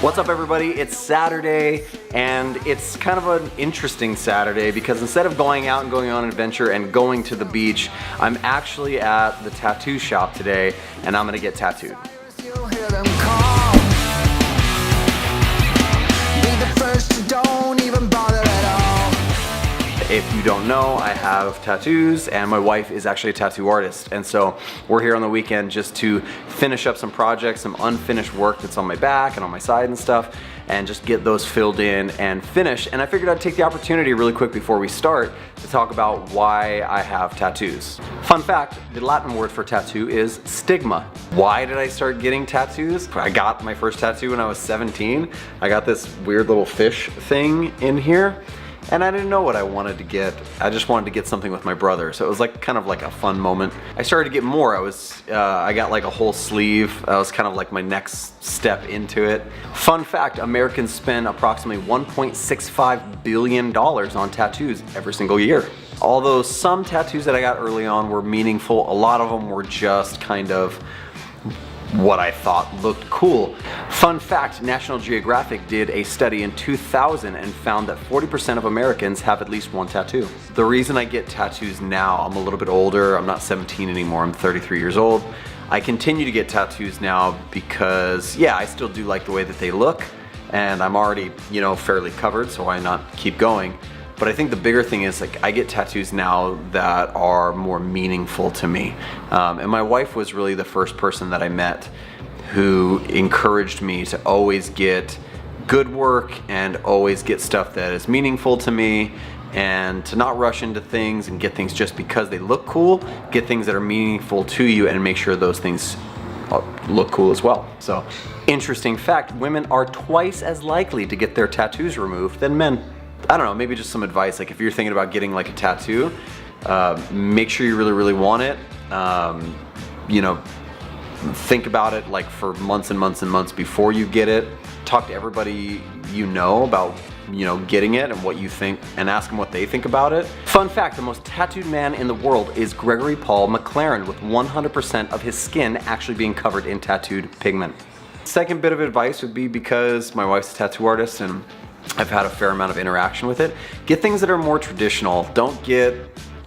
What's up everybody? It's Saturday and it's kind of an interesting Saturday because instead of going out and going on an adventure and going to the beach, I'm actually at the tattoo shop today and I'm gonna get tattooed. If you don't know, I have tattoos and my wife is actually a tattoo artist. And so we're here on the weekend just to finish up some projects, some unfinished work that's on my back and on my side and stuff, and just get those filled in and finished. And I figured I'd take the opportunity really quick before we start to talk about why I have tattoos. Fun fact, the Latin word for tattoo is stigma. Why did I start getting tattoos? I got my first tattoo when I was 17. I got this weird little fish thing in here. And I didn't know what I wanted to get. I just wanted to get something with my brother. So it was like kind of like a fun moment. I started to get more. I got like a whole sleeve. That was kind of like my next step into it. Fun fact, Americans spend approximately $1.65 billion on tattoos every single year. Although some tattoos that I got early on were meaningful, a lot of them were just kind of what I thought looked cool. Fun fact, National Geographic did a study in 2000 and found that 40% of Americans have at least one tattoo. The reason I get tattoos now, I'm a little bit older, I'm not 17 anymore, I'm 33 years old. I continue to get tattoos now because, yeah, I still do like the way that they look and I'm already, you know, fairly covered, so why not keep going? But I think the bigger thing is like I get tattoos now that are more meaningful to me. And my wife was really the first person that I met who encouraged me to always get good work and always get stuff that is meaningful to me and to not rush into things and get things just because they look cool. Get things that are meaningful to you and make sure those things look cool as well. So, interesting fact, women are twice as likely to get their tattoos removed than men. I don't know, maybe just some advice, like if you're thinking about getting like a tattoo, make sure you really want it. You know, think about it like for months and months and months before you get it. Talk to everybody you know about, you know, getting it and what you think, and ask them what they think about it. Fun fact, the most tattooed man in the world is Gregory Paul McLaren, with 100% of his skin actually being covered in tattooed pigment. Second bit of advice would be, because my wife's a tattoo artist and I've had a fair amount of interaction with it, get things that are more traditional. Don't get,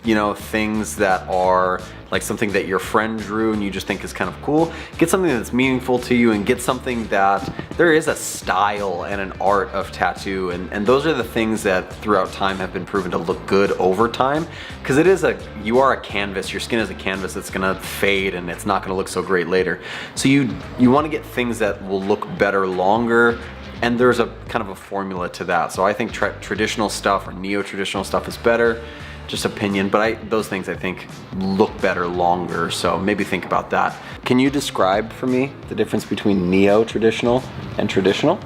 you know, things that are like something that your friend drew and you just think is kind of cool. Get something that's meaningful to you and get something that there is a style and an art of tattoo, and those are the things that throughout time have been proven to look good over time, because it is you are a canvas. Your skin is a canvas that's gonna fade and it's not gonna look so great later. So you want to get things that will look better longer. And there's a kind of a formula to that. So I think traditional stuff or neo-traditional stuff is better, just opinion, but those things I think look better longer, so maybe think about that. Can you describe for me the difference between neo-traditional and traditional?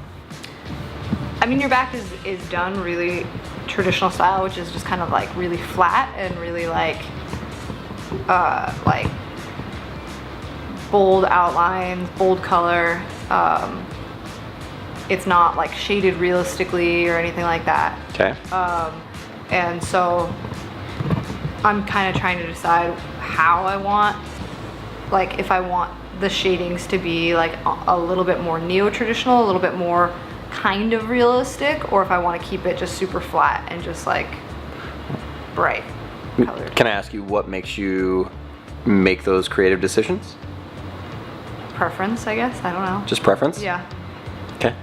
I mean, your back is done really traditional style, which is just kind of like really flat and really like bold outlines, bold color. It's not like shaded realistically or anything like that. Okay. And so I'm kind of trying to decide how I want, like if I want the shadings to be like a little bit more neo-traditional, a little bit more kind of realistic, or if I want to keep it just super flat and just like bright colored. Can I ask you what makes you make those creative decisions? Preference, I guess. I don't know. Just preference? Yeah. Okay.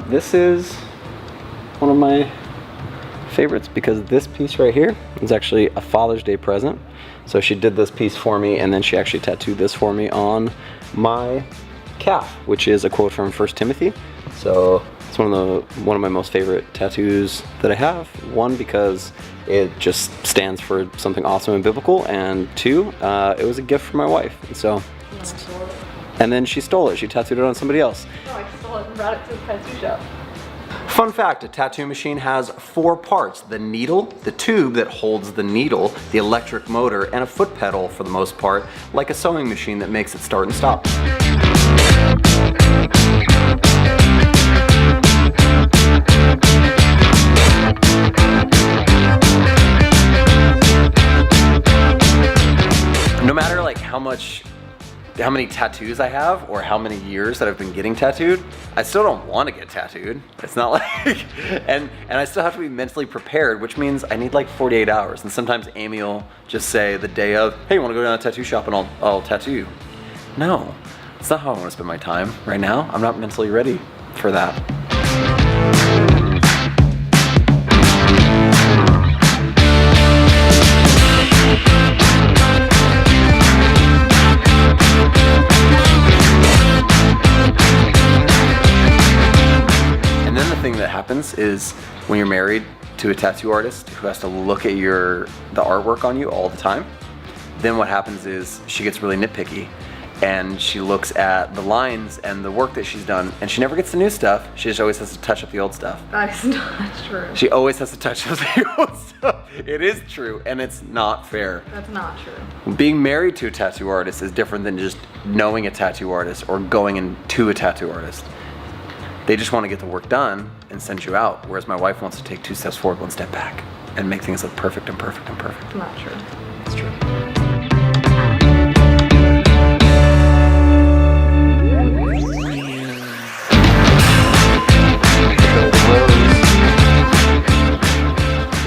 This is one of my favorites because this piece right here is actually a Father's Day present. So she did this piece for me and then she actually tattooed this for me on my calf, which is a quote from 1 Timothy. So it's one of my most favorite tattoos that I have. One, because it just stands for something awesome and biblical, and two, it was a gift from my wife. And so and then she stole it. She tattooed it on somebody else. No, I stole it and brought it to the tattoo shop. Fun fact, a tattoo machine has 4 parts: the needle, the tube that holds the needle, the electric motor, and a foot pedal for the most part, like a sewing machine that makes it start and stop. No matter like how much how many tattoos I have or how many years that I've been getting tattooed, I still don't want to get tattooed. It's not like, and I still have to be mentally prepared, which means I need like 48 hours. And sometimes Amy will just say the day of, hey, you want to go down to a tattoo shop and I'll tattoo you? No, it's not how I want to spend my time right now. I'm not mentally ready for that. That happens is when you're married to a tattoo artist who has to look at the artwork on you all the time, then what happens is she gets really nitpicky and she looks at the lines and the work that she's done, and she never gets the new stuff. She just always has to touch up the old stuff. That is not true. She always has to touch up the old stuff. It is true, and it's not fair. That's not true. Being married to a tattoo artist is different than just knowing a tattoo artist or going into a tattoo artist. They just want to get the work done and send you out, whereas my wife wants to take 2 steps forward, 1 step back, and make things look perfect and perfect and perfect. Not true. It's true.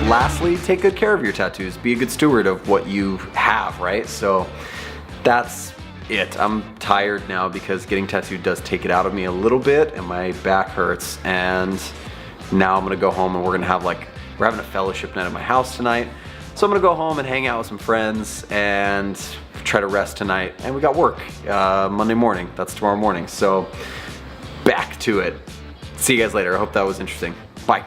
Lastly, take good care of your tattoos. Be a good steward of what you have, right? So that's it. I'm tired now because getting tattooed does take it out of me a little bit, and my back hurts. And now I'm gonna go home and we're having a fellowship night at my house tonight. So I'm gonna go home and hang out with some friends and try to rest tonight. And we got work Monday morning. That's tomorrow morning. So back to it. See you guys later. I hope that was interesting. Bye.